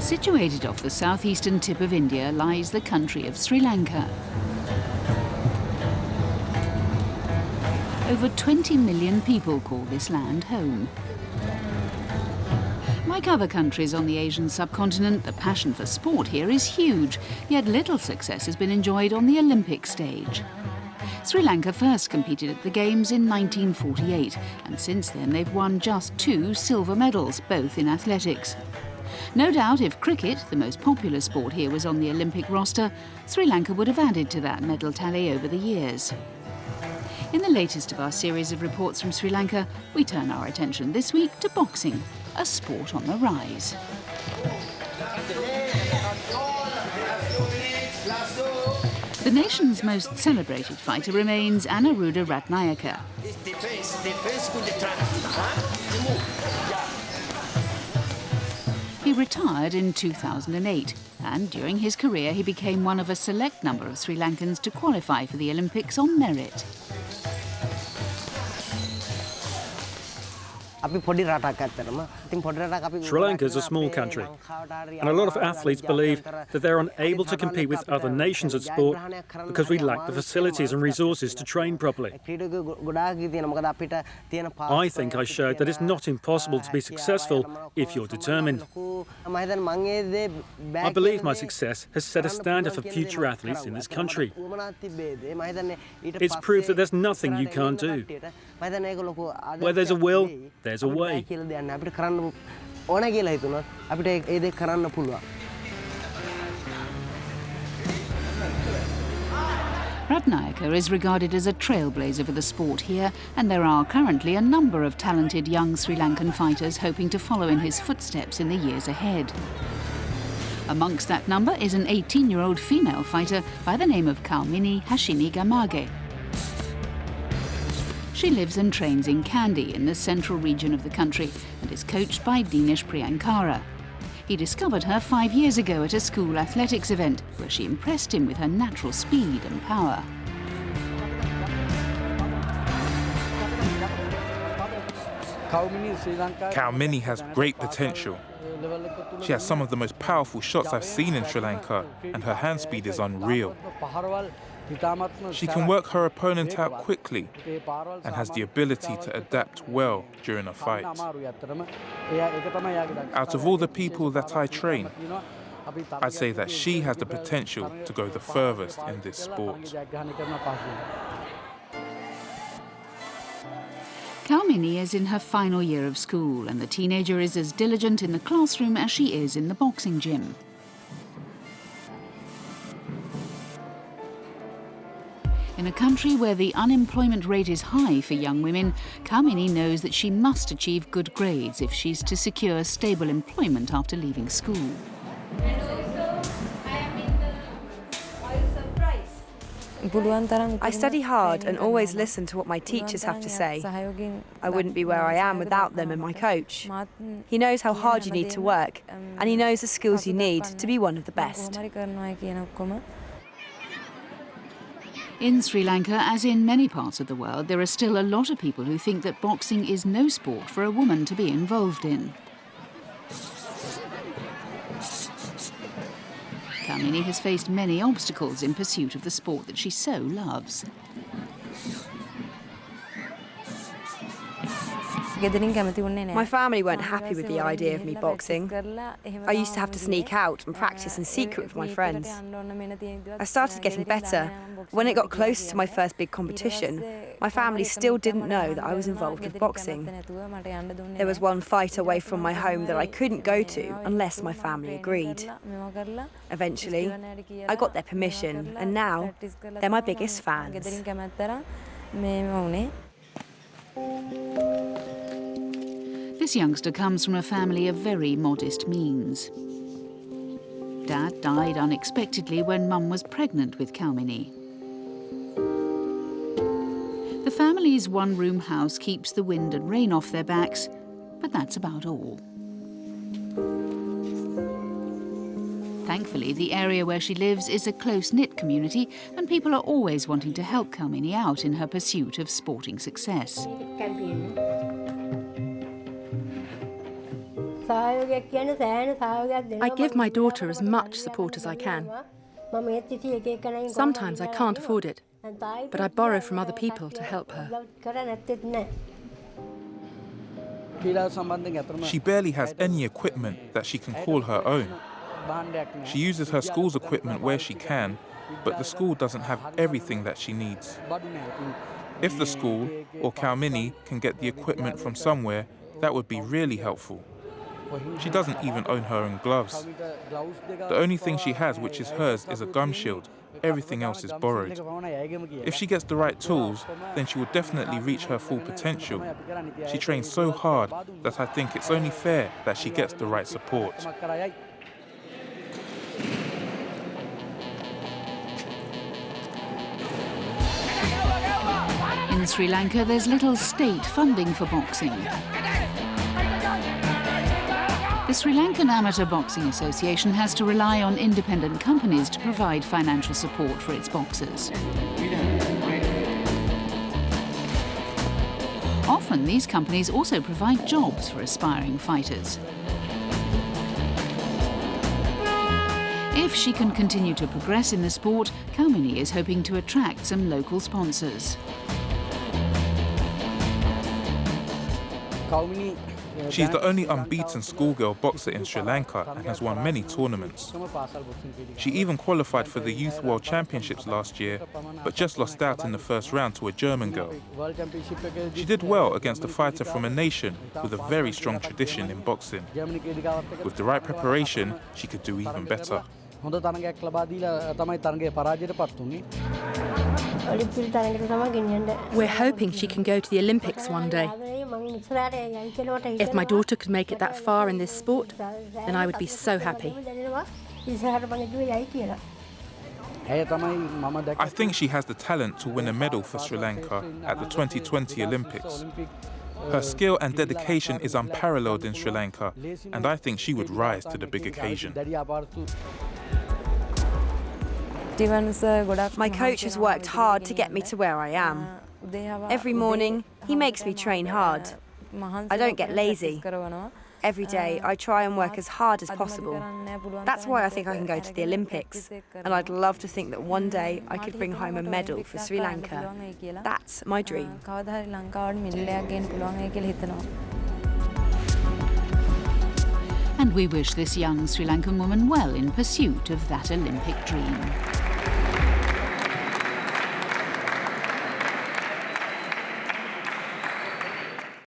Situated off the southeastern tip of India lies the country of Sri Lanka. Over 20 million people call this land home. Like other countries on the Asian subcontinent, the passion for sport here is huge, yet little success has been enjoyed on the Olympic stage. Sri Lanka first competed at the Games in 1948, and since then they've won just 2 silver medals, both in athletics. No doubt if cricket, the most popular sport here, was on the Olympic roster, Sri Lanka would have added to that medal tally over the years. In the latest of our series of reports from Sri Lanka, we turn our attention this week to boxing, a sport on the rise. The nation's most celebrated fighter remains ANURUDDHA RATNAYAKE. He retired in 2008, and during his career he became one of a select number of Sri Lankans to qualify for the Olympics on merit. Sri Lanka is a small country, and a lot of athletes believe that they're unable to compete with other nations at sport because we lack the facilities and resources to train properly. I think I showed that it's not impossible to be successful if you're determined. I believe my success has set a standard for future athletes in this country. It's proof that there's nothing you can't do. Where there's a will, there's a way. RATNAYAKE is regarded as a trailblazer for the sport here, and there are currently a number of talented young Sri Lankan fighters hoping to follow in his footsteps in the years ahead. Amongst that number is an 18-year-old female fighter by the name of Kaumini Hashini Gamage. She lives and trains in Kandi in the central region of the country and is coached by DINESH PRIYANKARA. He discovered her 5 years ago at a school athletics event where she impressed him with her natural speed and power. Kaumini has great potential. She has some of the most powerful shots I've seen in Sri Lanka, and her hand speed is unreal. She can work her opponent out quickly and has the ability to adapt well during a fight. Out of all the people that I train, I'd say that she has the potential to go the furthest in this sport. Kaumini is in her final year of school, and the teenager is as diligent in the classroom as she is in the boxing gym. In a country where the unemployment rate is high for young women, Kaumini knows that she must achieve good grades if she's to secure stable employment after leaving school. I study hard and always listen to what my teachers have to say. I wouldn't be where I am without them and my coach. He knows how hard you need to work, and he knows the skills you need to be one of the best. In Sri Lanka, as in many parts of the world, there are still a lot of people who think that boxing is no sport for a woman to be involved in. Kaumini has faced many obstacles in pursuit of the sport that she so loves. My family weren't happy with the idea of me boxing. I used to have to sneak out and practice in secret with my friends. I started getting better. When it got close to my first big competition, my family still didn't know that I was involved with boxing. There was one fight away from my home that I couldn't go to unless my family agreed. Eventually, I got their permission, and now they're my biggest fans. This youngster comes from a family of very modest means. Dad died unexpectedly when Mum was pregnant with Kaumini. The family's one-room house keeps the wind and rain off their backs, but that's about all. Thankfully, the area where she lives is a close-knit community, and people are always wanting to help Kaumini out in her pursuit of sporting success. I give my daughter as much support as I can. Sometimes I can't afford it, but I borrow from other people to help her. She barely has any equipment that she can call her own. She uses her school's equipment where she can, but the school doesn't have everything that she needs. If the school, or Kaumini, can get the equipment from somewhere, that would be really helpful. She doesn't even own her own gloves. The only thing she has which is hers is a gum shield. Everything else is borrowed. If she gets the right tools, then she will definitely reach her full potential. She trains so hard that I think it's only fair that she gets the right support. In Sri Lanka, there's little state funding for boxing. The Sri Lankan Amateur Boxing Association has to rely on independent companies to provide financial support for its boxers. Often, these companies also provide jobs for aspiring fighters. If she can continue to progress in the sport, Kaumini is hoping to attract some local sponsors. She's the only unbeaten schoolgirl boxer in Sri Lanka and has won many tournaments. She even qualified for the Youth World Championships last year, but just lost out in the first round to a German girl. She did well against a fighter from a nation with a very strong tradition in boxing. With the right preparation, she could do even better. We're hoping she can go to the Olympics one day. If my daughter could make it that far in this sport, then I would be so happy. I think she has the talent to win a medal for Sri Lanka at the 2020 Olympics. Her skill and dedication is unparalleled in Sri Lanka, and I think she would rise to the big occasion. My coach has worked hard to get me to where I am. Every morning, he makes me train hard. I don't get lazy. Every day, I try and work as hard as possible. That's why I think I can go to the Olympics. And I'd love to think that one day I could bring home a medal for Sri Lanka. That's my dream. And we wish this young Sri Lankan woman well in pursuit of that Olympic dream.